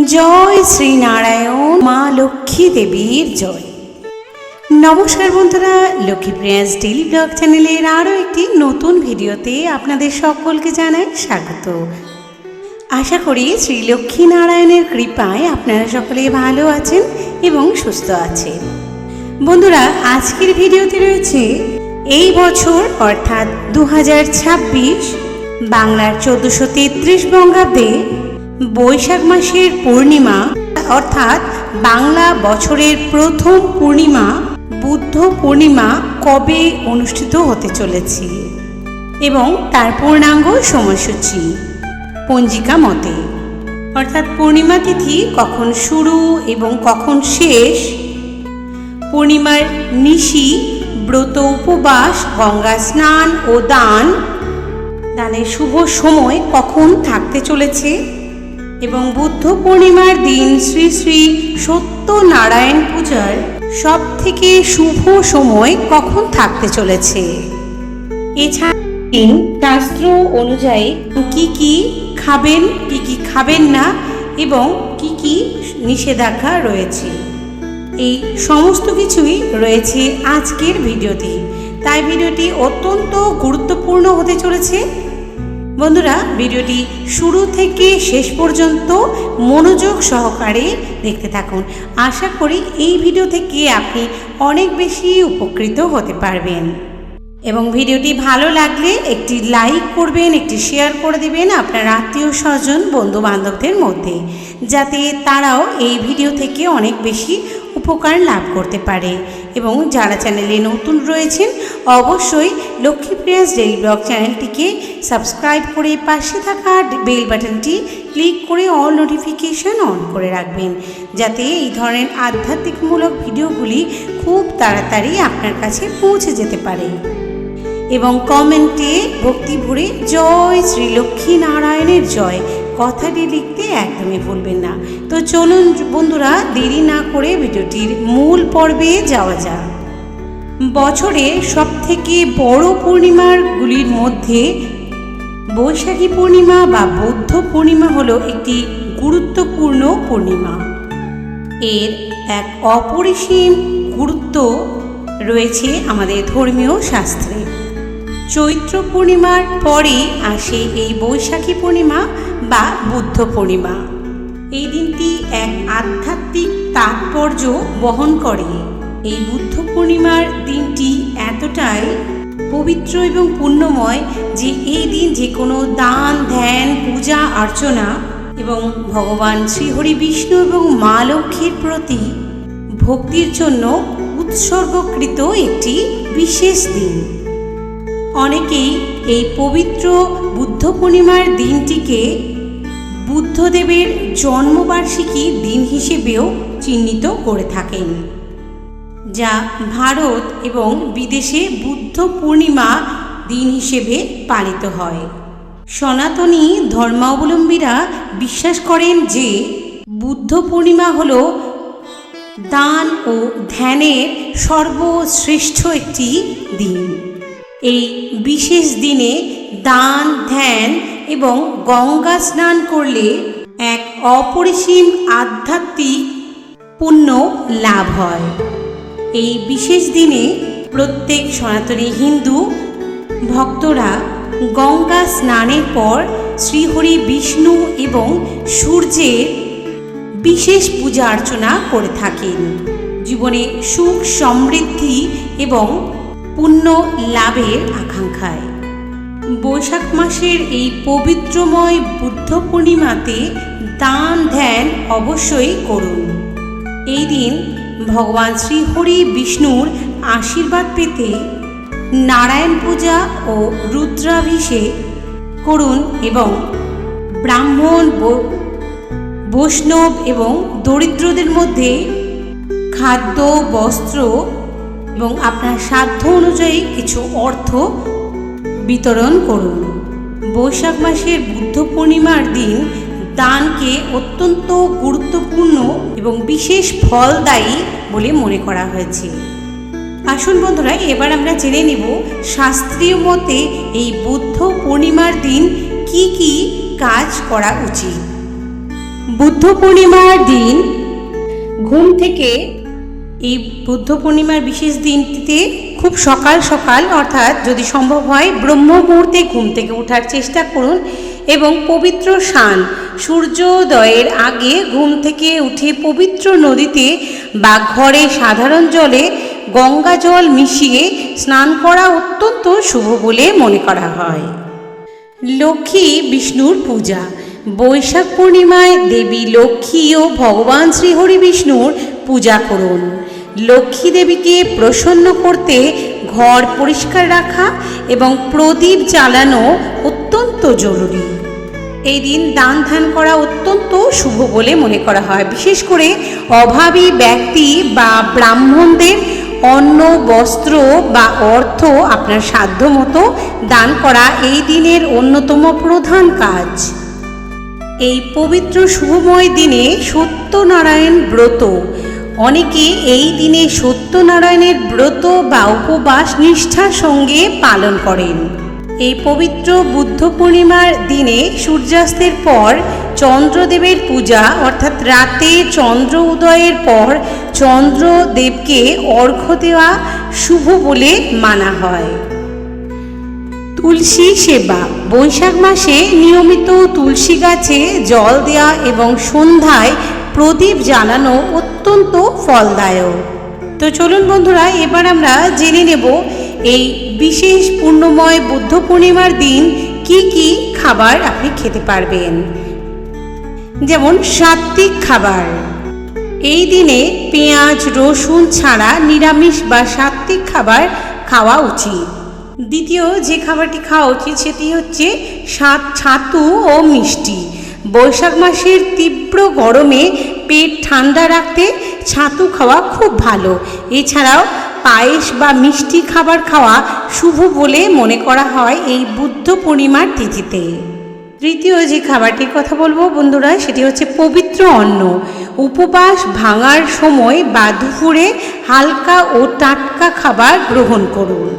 জয় শ্রীনারায়ণ, মা লক্ষ্মী দেবীর জয়। নমস্কার বন্ধুরা, লক্ষ্মীপ্রিয়াস ডেইলি ব্লগ চ্যানেলের আরও একটি নতুন ভিডিওতে আপনাদের সকলকে জানাই স্বাগত। আশা করি শ্রী লক্ষ্মীনারায়ণের কৃপায় আপনারা সকলে ভালো আছেন এবং সুস্থ আছেন। বন্ধুরা, আজকের ভিডিওতে রয়েছে এই বছর অর্থাৎ 2026 বাংলার 1433 বঙ্গাব্দে বৈশাখ মাসের পূর্ণিমা অর্থাৎ বাংলা বছরের প্রথম পূর্ণিমা বুদ্ধ পূর্ণিমা কবে অনুষ্ঠিত হতে চলেছে এবং তার পূর্ণাঙ্গ সময়সূচি পঞ্জিকা মতে, অর্থাৎ পূর্ণিমা তিথি কখন শুরু এবং কখন শেষ, পূর্ণিমার নিশি ব্রত উপবাস, গঙ্গা স্নান ও দানের শুভ সময় কখন থাকতে চলেছে এবং বুদ্ধ পূর্ণিমার দিন শ্রী শ্রী সত্যনারায়ণ পূজার সব থেকে শুভ সময় কখন থাকতে চলেছে। এছাড়া শাস্ত্র অনুযায়ী কি কি খাবেন, কি কি খাবেন না এবং কি কি নিষেধাজ্ঞা রয়েছে, এই সমস্ত কিছুই রয়েছে আজকের ভিডিওতে। তাই ভিডিওটি অত্যন্ত গুরুত্বপূর্ণ হতে চলেছে। বন্ধুরা, ভিডিওটি শুরু থেকে শেষ পর্যন্ত মনোযোগ সহকারে দেখতে থাকুন। আশা করি এই ভিডিও থেকে আপনি অনেক বেশি উপকৃত হতে পারবেন এবং ভিডিওটি ভালো লাগলে একটি লাইক করবেন, একটি শেয়ার করে দেবেন আপনার আত্মীয় স্বজন বন্ধু বান্ধবদের মধ্যে, যাতে তারাও এই ভিডিও থেকে অনেক বেশি উপকার লাভ করতে পারে। এবং যারা চ্যানেলে নতুন রয়েছেন অবশ্যই লক্ষ্মীপ্রিয়াস ডেইলি ব্লগ চ্যানেলটিকে সাবস্ক্রাইব করে পাশে থাকা বেল বাটনটি ক্লিক করে অল নোটিফিকেশন অন করে রাখবেন, যাতে এই ধরনের আধ্যাত্মিকমূলক ভিডিওগুলি খুব তাড়াতাড়ি আপনার কাছে পৌঁছে যেতে পারে। এবং কমেন্টে ভক্তি ভরে জয় শ্রী লক্ষ্মীনারায়ণের জয় কথাটি লিখতে একদমই ভুলবেন না। তো চলুন বন্ধুরা, দেরি না করে ভিডিওটির মূল পর্বে যাওয়া যাক। বছরের সবথেকে বড় পূর্ণিমাগুলির মধ্যে বৈশাখী পূর্ণিমা বা বৌদ্ধ পূর্ণিমা হলো একটি গুরুত্বপূর্ণ পূর্ণিমা। এর এক অপরিসীম গুরুত্ব রয়েছে আমাদের ধর্মীয় শাস্ত্রে। চৈত্র পূর্ণিমার পরে আসে এই বৈশাখী পূর্ণিমা বা বুদ্ধ পূর্ণিমা। এই দিনটি এক আধ্যাত্মিক তাৎপর্য বহন করে। এই বুদ্ধ পূর্ণিমার দিনটি এতটাই পবিত্র এবং পুণ্যময় যে এই দিন যে কোনো দান, ধ্যান, পূজা অর্চনা এবং ভগবান শ্রীহরি বিষ্ণু এবং মা লক্ষ্মীর প্রতি ভক্তির জন্য উৎসর্গকৃত একটি বিশেষ দিন। অনেকেই এই পবিত্র বুদ্ধ পূর্ণিমার দিনটিকে বুদ্ধদেবের জন্মবার্ষিকী দিন হিসেবেও চিহ্নিত করে থাকেন, যা ভারত এবং বিদেশে বুদ্ধ পূর্ণিমা দিন হিসেবে পালিত হয়। সনাতনী ধর্মাবলম্বীরা বিশ্বাস করেন যে বুদ্ধ পূর্ণিমা হল দান ও ধ্যানের সর্বশ্রেষ্ঠ একটি দিন। এই বিশেষ দিনে দান, ধ্যান এবং গঙ্গা স্নান করলে এক অপরিসীম আধ্যাত্মিক পুণ্য লাভ হয়। এই বিশেষ দিনে প্রত্যেক সনাতনী হিন্দু ভক্তরা গঙ্গা স্নানের পর শ্রীহরি বিষ্ণু এবং সূর্যের বিশেষ পূজা অর্চনা করে থাকেন, জীবনে সুখ সমৃদ্ধি এবং পুণ্য লাভের আকাঙ্ক্ষায়। বৈশাখ মাসের এই পবিত্রময় বুদ্ধ পূর্ণিমাতে দান ধ্যান অবশ্যই করুন। এই দিন ভগবান শ্রীহরি বিষ্ণুর আশীর্বাদ পেতে নারায়ণ পূজা ও রুদ্রাভিষেক করুন এবং ব্রাহ্মণ, বৈষ্ণব এবং দরিদ্রদের মধ্যে খাদ্য, বস্ত্র এবং আপনার সাধ্য অনুযায়ী কিছু অর্থ বিতরণ করুন। বৈশাখ মাসের বুদ্ধ পূর্ণিমার দিন দানকে অত্যন্ত গুরুত্বপূর্ণ এবং বিশেষ ফলদায়ী বলে মনে করা হয়েছে। আসুন বন্ধুরা, এবার আমরা জেনে নেব শাস্ত্রীয় মতে এই বুদ্ধ পূর্ণিমার দিন কি কি কাজ করা উচিত। বুদ্ধ পূর্ণিমার দিন ঘুম থেকে, এই বুদ্ধ পূর্ণিমার বিশেষ দিনটিতে খুব সকাল সকাল অর্থাৎ যদি সম্ভব হয় ব্রহ্ম মুহূর্তে ঘুম থেকে ওঠার চেষ্টা করুন এবং পবিত্র স্নান সূর্যোদয়ের আগে ঘুম থেকে উঠে পবিত্র নদীতে বা ঘরে সাধারণ জলে গঙ্গা জল মিশিয়ে স্নান করা অত্যন্ত শুভ বলে মনে করা হয়। লক্ষ্মী বিষ্ণুর পূজা। বৈশাখ পূর্ণিমায় দেবী লক্ষ্মী ও ভগবান শ্রীহরি বিষ্ণুর পূজা করুন। লক্ষ্মী দেবীকে প্রসন্ন করতে ঘর পরিষ্কার রাখা এবং প্রদীপ জ্বালানো অত্যন্ত জরুরি। এই দিন দান ধ্যান করা অত্যন্ত শুভ বলে মনে করা হয়। বিশেষ করে অভাবী ব্যক্তি বা ব্রাহ্মণদের অন্ন, বস্ত্র বা অর্থ আপনার সাধ্য মতো দান করা এই দিনের অন্যতম প্রধান কাজ। এই পবিত্র শুভময় দিনে সত্যনারায়ণ ব্রত। অনেকে এই দিনে সত্যনারায়ণের ব্রত বা উপবাস নিষ্ঠার সঙ্গে পালন করেন। এই পবিত্র বুদ্ধ পূর্ণিমার দিনে সূর্যাস্তের পর চন্দ্রদেবের পূজা অর্থাৎ রাতে চন্দ্র উদয়ের পর চন্দ্রদেবকে অর্ঘ্য দেওয়া শুভ বলে মানা হয়। তুলসী সেবা। বৈশাখ মাসে নিয়মিত তুলসী গাছে জল দেওয়া এবং সন্ধ্যায় প্রদীপ জ্বালানো অত্যন্ত ফলদায়ক। তো চলুন বন্ধুরা, এবার আমরা জেনে নেব এই বিশেষ পুণ্যময় বুদ্ধ পূর্ণিমার দিন কি কি খাবার আপনি খেতে পারবেন। যেমন সাত্ত্বিক খাবার। এই দিনে পেঁয়াজ রসুন ছাড়া নিরামিষ বা সাত্ত্বিক খাবার খাওয়া উচিত। দ্বিতীয় যে খাবারটি খাওয়া উচিত সেটি হচ্ছে ছাতু ও মিষ্টি। বৈশাখ মাসের তীব্র গরমে পেট ঠান্ডা রাখতে ছাতু খাওয়া খুব ভালো। এছাড়াও পায়েস বা মিষ্টি খাবার খাওয়া শুভ বলে মনে করা হয় এই বুদ্ধ পূর্ণিমার তিথিতে। তৃতীয় যে খাবারটির কথা বলবো বন্ধুরা, সেটি হচ্ছে পবিত্র অন্ন। উপবাস ভাঙার সময় বা দুপুরে হালকা ও টাটকা খাবার গ্রহণ করুন,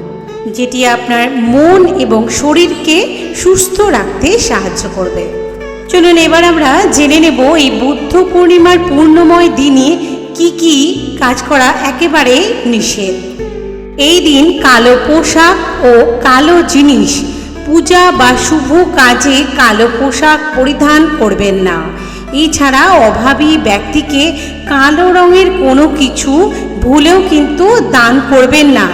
যেটি আপনার মন এবং শরীরকে সুস্থ রাখতে সাহায্য করবে। চলুন এবার আমরা জেনে নেব এই বুদ্ধ পূর্ণিমার পূর্ণময় দিনে কি কি কাজ করা একেবারে নিষেধ। এই দিন কালো পোশাক ও কালো জিনিস, পূজা বা শুভ কাজে কালো পোশাক পরিধান করবেন না। এছাড়া অভাবী ব্যক্তিকে কালো রঙের কোনো কিছু ভুলেও কিন্তু দান করবেন না।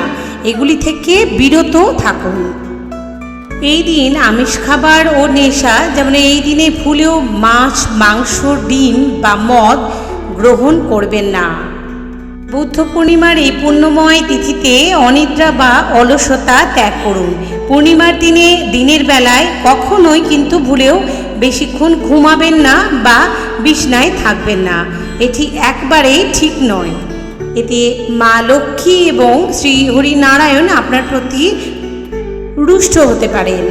এগুলি থেকে বিরত থাকুন। এই দিন আমিষ খাবার ও নেশা, যেমন এই দিনে ভুলেও মাছ, মাংস, ডিম বা মদ গ্রহণ করবেন না। বুদ্ধ পূর্ণিমার এই পুণ্যময় তিথিতে অনিদ্রা বা অলসতা ত্যাগ করুন। পূর্ণিমার দিনে দিনের বেলায় কখনোই কিন্তু ভুলেও বেশিক্ষণ ঘুমাবেন না বা বিছনায় থাকবেন না। এটি একবারেই ঠিক নয়। এতে মা লক্ষ্মী এবং শ্রী হরিনারায়ণ আপনার প্রতি রুষ্ট হতে পারেন।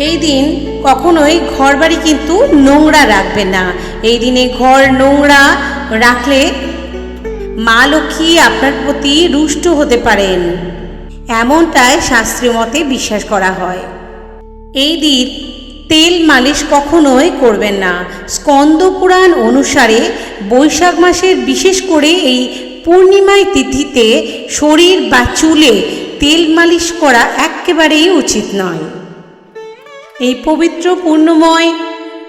এই দিন কখনোই ঘরবাড়ি কিন্তু নোংরা রাখবেন না। এই দিনে ঘর নোংরা রাখলে মা লক্ষ্মী আপনার প্রতি রুষ্ট হতে পারেন, এমনটাই শাস্ত্রীয় মতে বিশ্বাস করা হয়। এই দিন তেল মালিশ কখনোই করবেন না। স্কন্দ পুরাণ অনুসারে বৈশাখ মাসের বিশেষ করে এই পূর্ণিমায় তিথিতে শরীর বা চুলে তেল মালিশ করা একেবারেই উচিত নয়। এই পবিত্র পূর্ণময়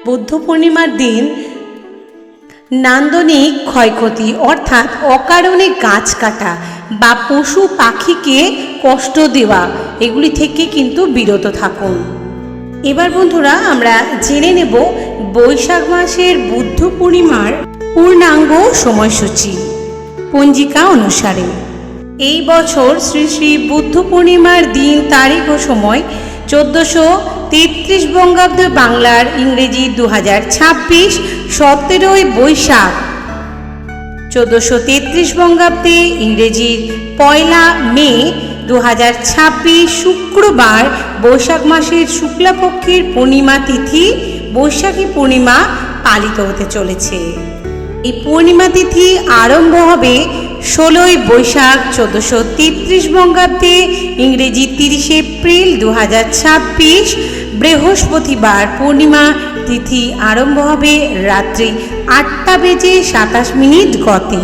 বুদ্ধ পূর্ণিমার দিন নান্দনিক ক্ষয়ক্ষতি অর্থাৎ অকারণে গাছ কাটা বা পশু পাখিকে কষ্ট দেওয়া, এগুলি থেকে কিন্তু বিরত থাকুন। এবার বন্ধুরা আমরা জেনে নেব বৈশাখ মাসের বুদ্ধ পূর্ণিমার পূর্ণাঙ্গ সময়সূচি পঞ্জিকা অনুসারে। এই বছর শ্রী শ্রী বুদ্ধ পূর্ণিমার দিন, তারিখ ও সময় 1433 বঙ্গাব্দ বাংলার ইংরেজি 2026 17 বৈশাখ, 1433 বঙ্গাব্দে ইংরেজির 1 মে 2026 শুক্রবার বৈশাখ মাসের শুক্লাপক্ষের পূর্ণিমা তিথি বৈশাখী পূর্ণিমা পালিত হতে চলেছে। এই পূর্ণিমা তিথি আরম্ভ হবে 16 বৈশাখ 1433 বঙ্গাব্দে ইংরেজি 30 এপ্রিল 2026 বৃহস্পতিবার পূর্ণিমা তিথি আরম্ভ হবে রাত্রি 8:27 গতে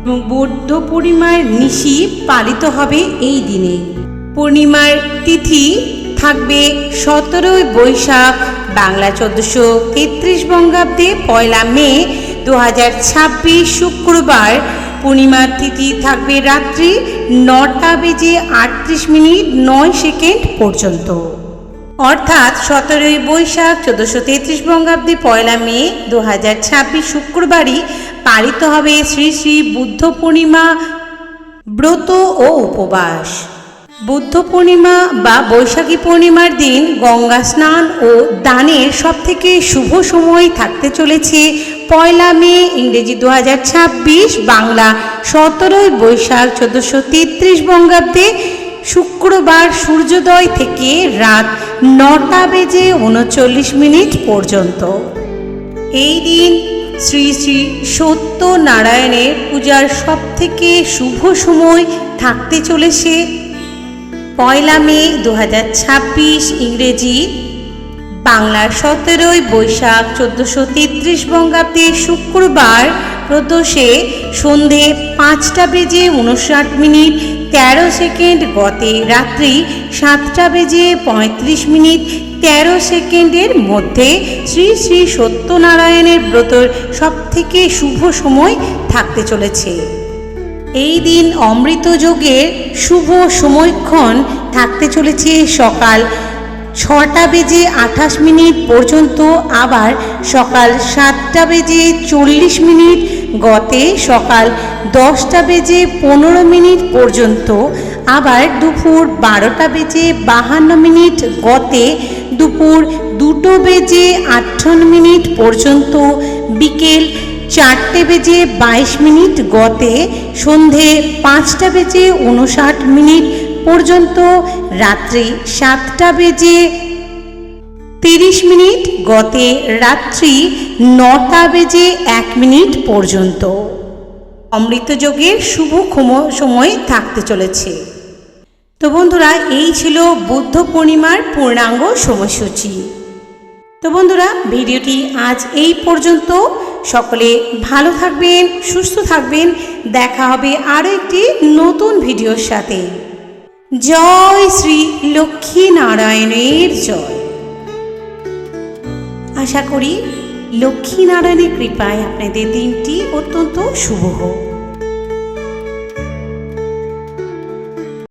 এবং বৌদ্ধ পূর্ণিমার নিশি পালিত হবে এই দিনে। পূর্ণিমার তিথি থাকবে 17 বৈশাখ বাংলা 1433 বঙ্গাব্দে 1 মে 2026 শুক্রবার। পূর্ণিমার তিথি থাকবে রাত্রি 9:38 পর্যন্ত, অর্থাৎ 17 বৈশাখ 1433 বঙ্গাব্দে 1 মে 2026 শুক্রবারই পালিত হবে শ্রী শ্রী বুদ্ধ পূর্ণিমা ব্রত ও উপবাস। বুদ্ধ পূর্ণিমা বা বৈশাখী পূর্ণিমার দিন গঙ্গা স্নান ও দানের সবথেকে শুভ সময় থাকতে চলেছে 1 মে ইংরেজি 2026 বাংলা 17 বৈশাখ 1433 বঙ্গাব্দে শুক্রবার সূর্যোদয় থেকে রাত 9:39 পর্যন্ত। এই দিন শ্রী শ্রী সত্যনারায়ণের পূজার সবথেকে শুভ সময় থাকতে চলেছে 1 মে 2026 ইংরেজি বাংলা 17 বৈশাখ 1433 বঙ্গাব্দে শুক্রবার প্রদোষে সন্ধে 5:59 গতে রাত্রি 7:35 মধ্যে শ্রী শ্রী সত্যনারায়ণের ব্রতর সবথেকে শুভ সময় থাকতে চলেছে। এই দিন অমৃত যোগের শুভ সময়ক্ষণ থাকতে চলেছে সকাল 6:28 পর্যন্ত, আবার সকাল 7:40 গতে সকাল 10:15 পর্যন্ত, আবার দুপুর 12:52 গতে দুপুর 2:58 পর্যন্ত, বিকেল 4:22 গতে সন্ধে 5:59 পর্যন্ত, রাত্রি 7:30 গতে রাত্রি 9:01 পর্যন্ত অমৃতযোগের শুভ সময় থাকতে চলেছে। তো বন্ধুরা, এই ছিল বুদ্ধ পূর্ণিমার পূর্ণাঙ্গ সময়সূচি। তো বন্ধুরা, ভিডিওটি আজ এই পর্যন্ত। সকলে ভালো থাকবেন, সুস্থ থাকবেন। দেখা হবে আরও একটি নতুন ভিডিওর সাথে। জয় শ্রী লক্ষ্মী নারায়ণের জয়। আশা করি লক্ষ্মী নারায়ণের কৃপায় আপনাদের দিনটি অত্যন্ত শুভ হোক।